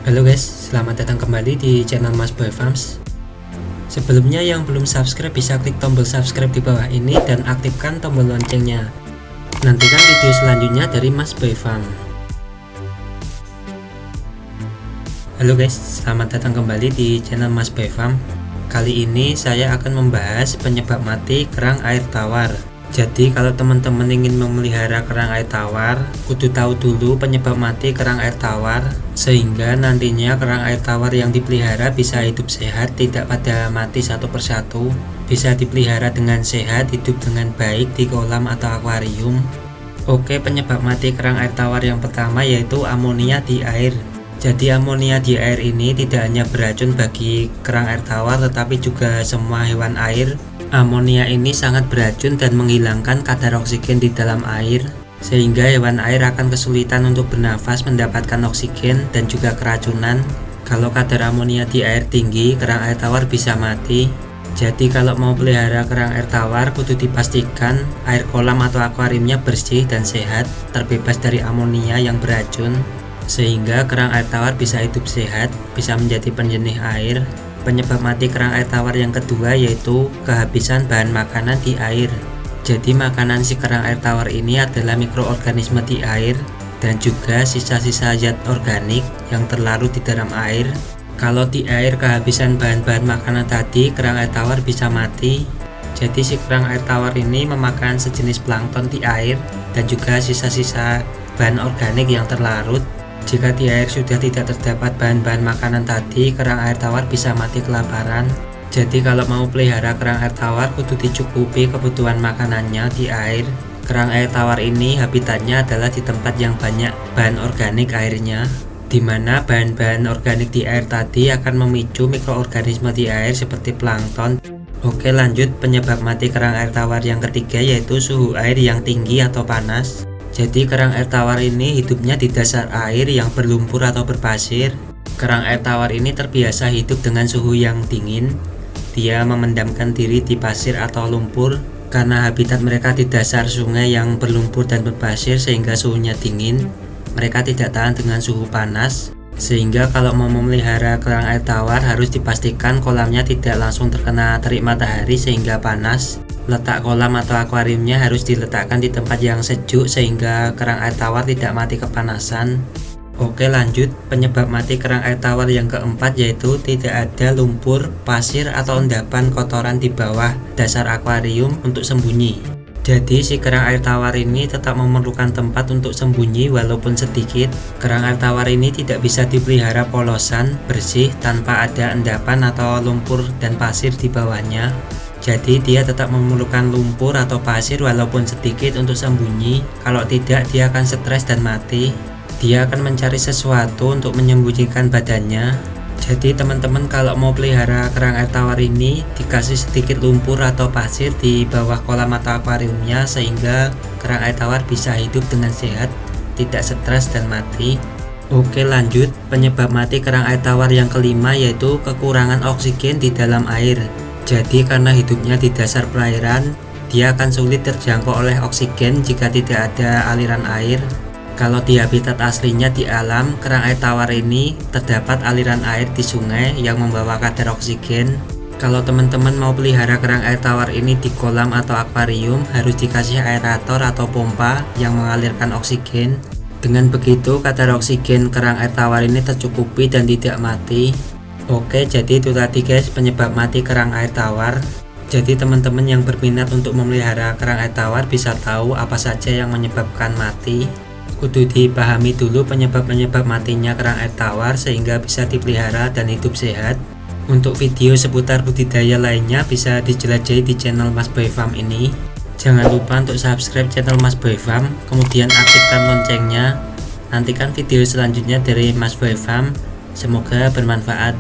Halo guys, selamat datang kembali di channel Mas Boy Farms. Sebelumnya yang belum subscribe bisa klik tombol subscribe di bawah ini dan aktifkan tombol loncengnya. Nantikan video selanjutnya dari Mas Boy Farm. Halo guys, selamat datang kembali di channel Mas Boy Farm. Kali ini saya akan membahas penyebab mati kerang air tawar. Jadi kalau teman-teman ingin memelihara kerang air tawar, kudu tahu dulu penyebab mati kerang air tawar, sehingga nantinya kerang air tawar yang dipelihara bisa hidup sehat, tidak pada mati satu persatu, bisa dipelihara dengan sehat, hidup dengan baik di kolam atau akuarium. Oke, penyebab mati kerang air tawar yang pertama yaitu amonia di air. Jadi amonia di air ini tidak hanya beracun bagi kerang air tawar tetapi juga semua hewan air. Amonia ini sangat beracun dan menghilangkan kadar oksigen di dalam air, sehingga hewan air akan kesulitan untuk bernafas mendapatkan oksigen dan juga keracunan. Kalau kadar amonia di air tinggi, kerang air tawar bisa mati. Jadi kalau mau pelihara kerang air tawar, kudu dipastikan air kolam atau akuariumnya bersih dan sehat, terbebas dari amonia yang beracun, sehingga kerang air tawar bisa hidup sehat, bisa menjadi penjernih air. Penyebab mati kerang air tawar yang kedua yaitu kehabisan bahan makanan di air. Jadi makanan si kerang air tawar ini adalah mikroorganisme di air dan juga sisa-sisa zat organik yang terlarut di dalam air. Kalau di air kehabisan bahan-bahan makanan tadi, kerang air tawar bisa mati. Jadi si kerang air tawar ini memakan sejenis plankton di air dan juga sisa-sisa bahan organik yang terlarut. Jika di air sudah tidak terdapat bahan-bahan makanan tadi, kerang air tawar bisa mati kelaparan. Jadi kalau mau pelihara kerang air tawar, kudu dicukupi kebutuhan makanannya di air. Kerang air tawar ini habitatnya adalah di tempat yang banyak bahan organik airnya, di mana bahan-bahan organik di air tadi akan memicu mikroorganisme di air seperti plankton. Oke, lanjut penyebab mati kerang air tawar yang ketiga yaitu suhu air yang tinggi atau panas. Jadi kerang air tawar ini hidupnya di dasar air yang berlumpur atau berpasir. Kerang air tawar ini terbiasa hidup dengan suhu yang dingin. Dia memendamkan diri di pasir atau lumpur karena habitat mereka di dasar sungai yang berlumpur dan berpasir sehingga suhunya dingin. Mereka tidak tahan dengan suhu panas. Sehingga kalau mau memelihara kerang air tawar harus dipastikan kolamnya tidak langsung terkena terik matahari sehingga panas. Letak kolam atau akuariumnya harus diletakkan di tempat yang sejuk sehingga kerang air tawar tidak mati kepanasan. Oke, lanjut penyebab mati kerang air tawar yang keempat yaitu tidak ada lumpur, pasir atau endapan kotoran di bawah dasar akuarium untuk sembunyi. Jadi si kerang air tawar ini tetap memerlukan tempat untuk sembunyi walaupun sedikit. Kerang air tawar ini tidak bisa dipelihara polosan, bersih tanpa ada endapan atau lumpur dan pasir di bawahnya. Jadi dia tetap memerlukan lumpur atau pasir walaupun sedikit untuk sembunyi. Kalau tidak, dia akan stres dan mati. Dia akan mencari sesuatu untuk menyembunyikan badannya. Jadi teman-teman kalau mau pelihara kerang air tawar ini, dikasih sedikit lumpur atau pasir di bawah kolam atau akuariumnya sehingga kerang air tawar bisa hidup dengan sehat, tidak stres dan mati. Oke, lanjut penyebab mati kerang air tawar yang kelima yaitu kekurangan oksigen di dalam air. Jadi karena hidupnya di dasar perairan, dia akan sulit terjangkau oleh oksigen jika tidak ada aliran air. Kalau di habitat aslinya di alam, kerang air tawar ini terdapat aliran air di sungai yang membawa kadar oksigen. Kalau teman-teman mau pelihara kerang air tawar ini di kolam atau akuarium, harus dikasih aerator atau pompa yang mengalirkan oksigen. Dengan begitu, kadar oksigen kerang air tawar ini tercukupi dan tidak mati. Oke, jadi itu tadi guys penyebab mati kerang air tawar. Jadi teman-teman yang berminat untuk memelihara kerang air tawar bisa tahu apa saja yang menyebabkan mati. Kudu dipahami dulu penyebab-penyebab matinya kerang air tawar sehingga bisa dipelihara dan hidup sehat. Untuk video seputar budidaya lainnya bisa dijelajahi di channel Mas Boy Farm ini. Jangan lupa untuk subscribe channel Mas Boy Farm, kemudian aktifkan loncengnya. Nantikan video selanjutnya dari Mas Boy Farm. Semoga bermanfaat.